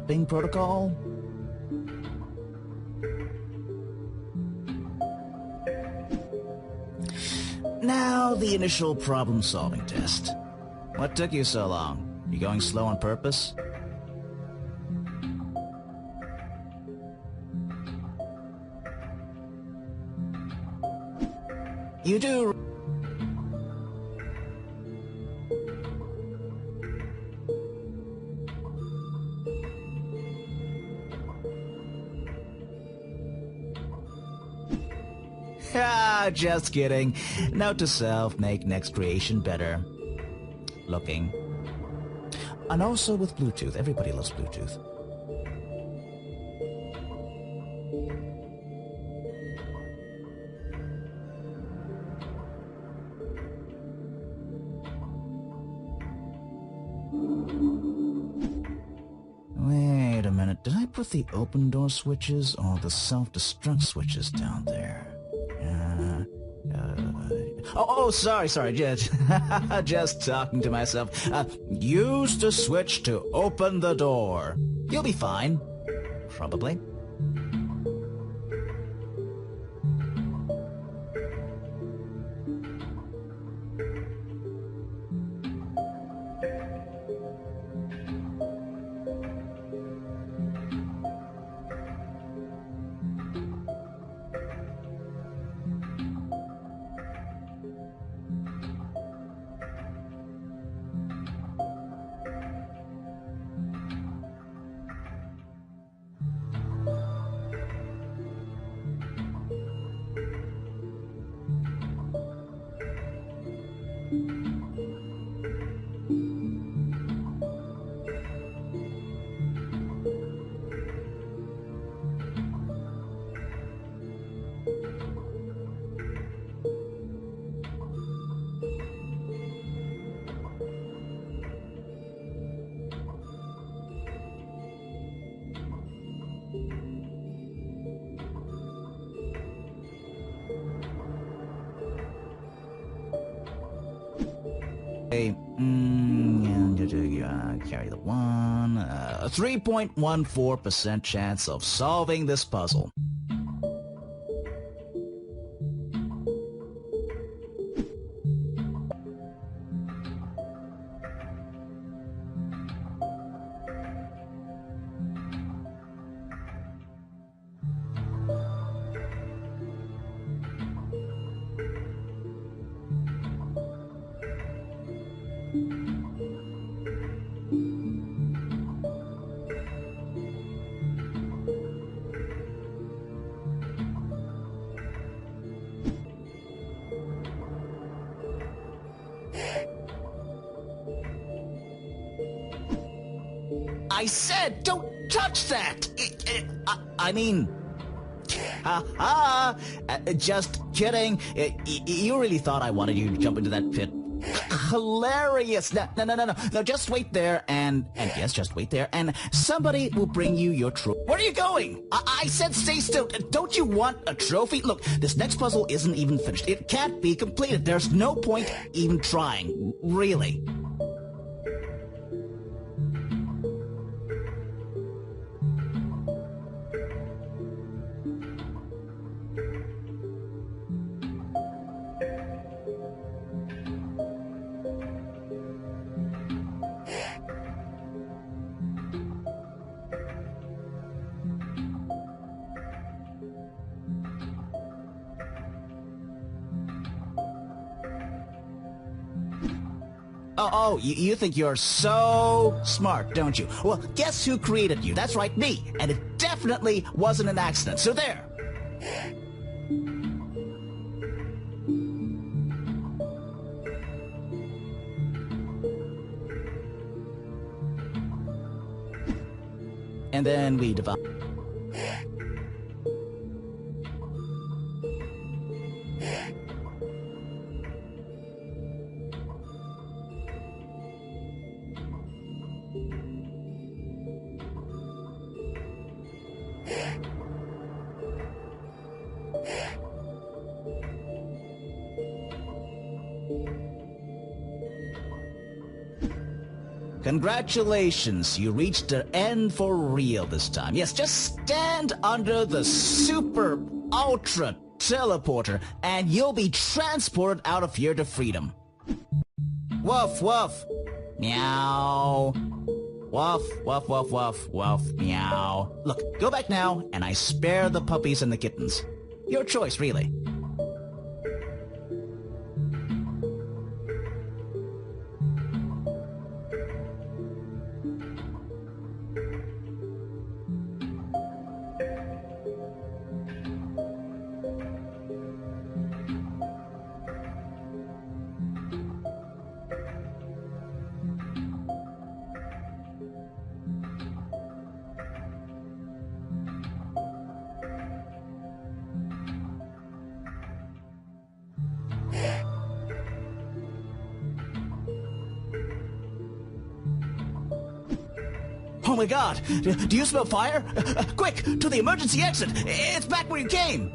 mapping protocol? Now, the initial problem-solving test. What took you so long? You going slow on purpose? You do... Ah, just kidding. Note to self, make next creation better looking. And also with Bluetooth. Everybody loves Bluetooth. Wait a minute. Did I put the open door switches or the self-destruct switches down there? Sorry, just talking to myself. Use the switch to open the door. You'll be fine. Probably. Carry the one. 3.14% chance of solving this puzzle. I said, don't touch that! I mean... just kidding. You really thought I wanted you to jump into that pit. Hilarious! No, just wait there, and yes, just wait there, and somebody will bring you your trophy. Where are you going? I said stay still. Don't you want a trophy? Look, this next puzzle isn't even finished. It can't be completed. There's no point even trying. Really. Oh, you think you're so smart, don't you? Well, guess who created you? That's right, me. And it definitely wasn't an accident. So there. And then we divide. Congratulations, you reached the end for real this time. Yes, just stand under the super ultra teleporter and you'll be transported out of here to freedom. Woof, woof. Meow. Woof, woof, woof, woof, woof, meow. Look, go back now, and I spare the puppies and the kittens. Your choice, really. Oh my god! Do you smell fire? Quick! To the emergency exit! It's back where you came!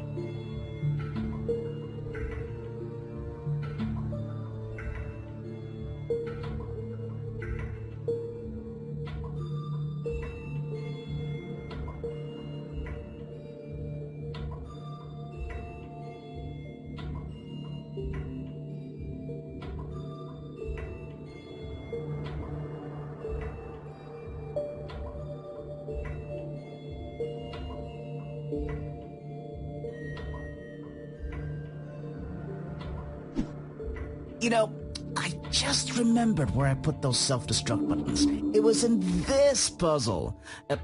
You know, I just remembered where I put those self-destruct buttons. It was in this puzzle.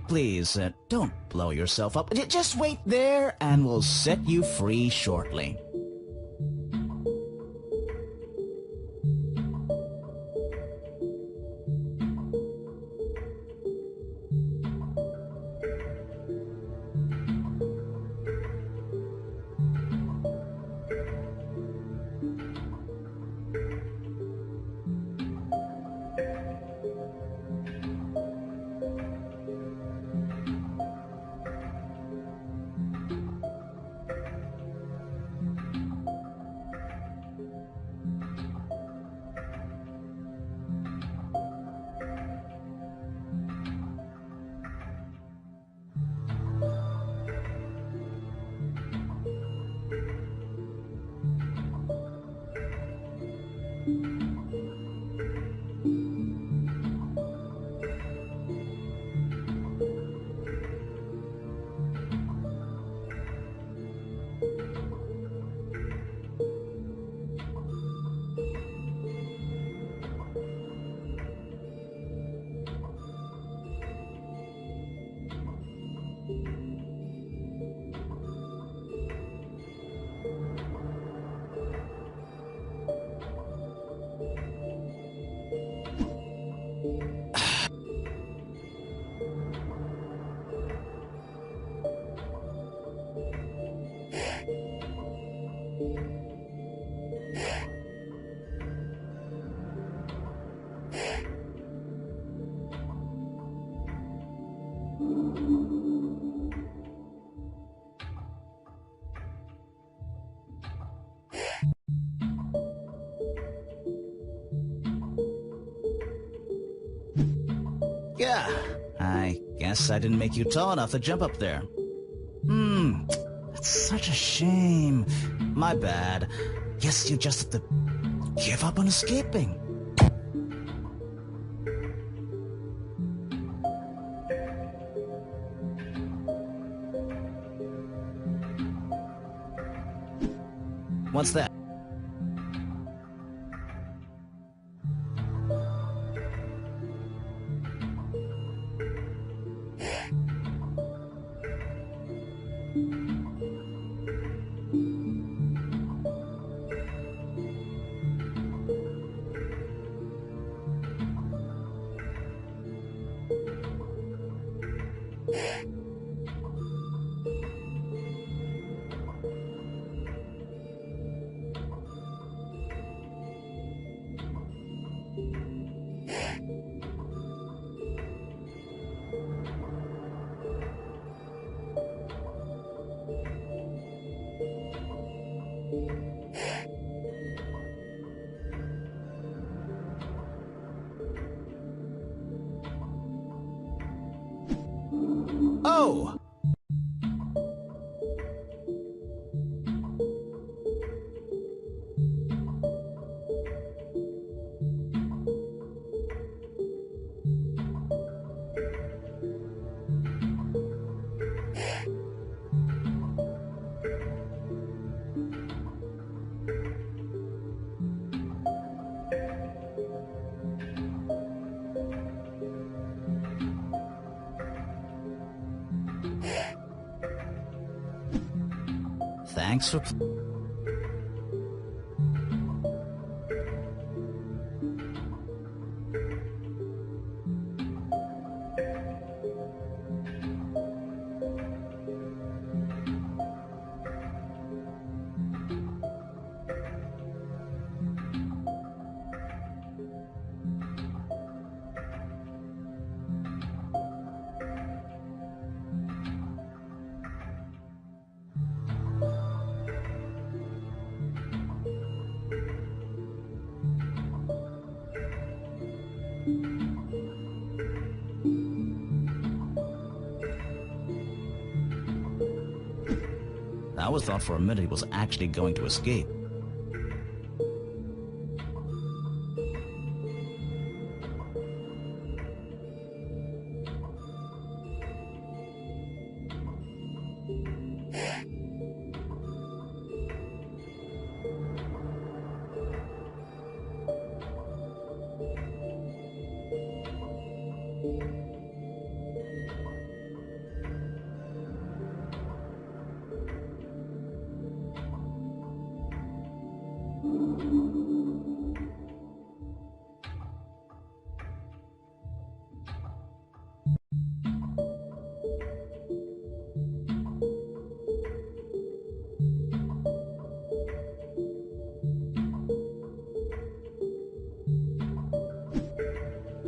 Please, don't blow yourself up. Just wait there, and we'll set you free shortly. Yeah, I guess I didn't make you tall enough to jump up there. That's such a shame. My bad. Guess you just have to give up on escaping. What's that? Thanks for... I always thought for a minute he was actually going to escape.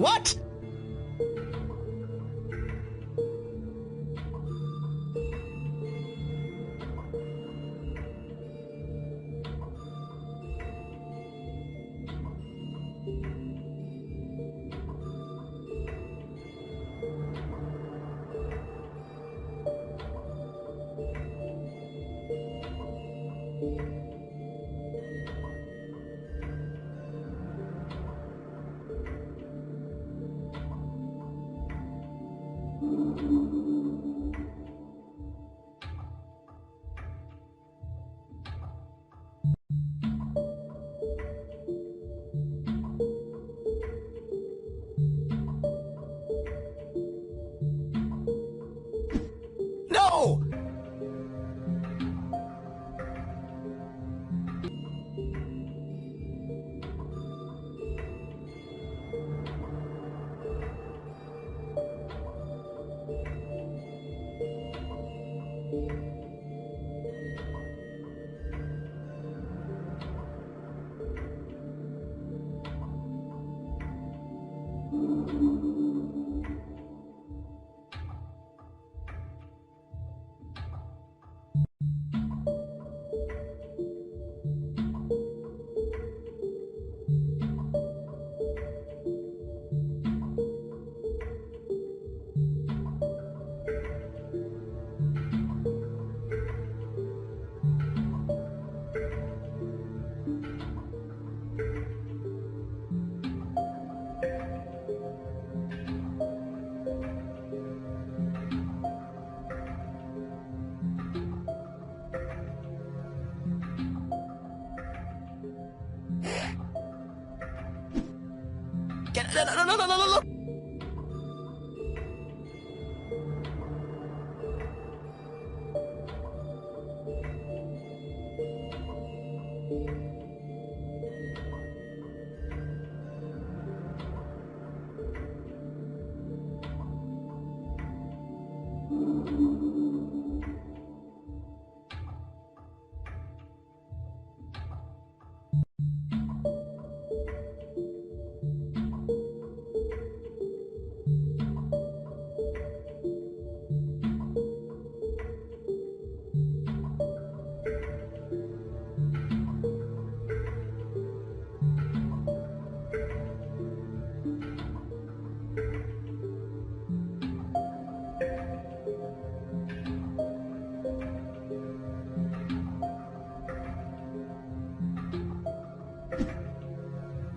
What? No! No.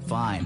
Fine.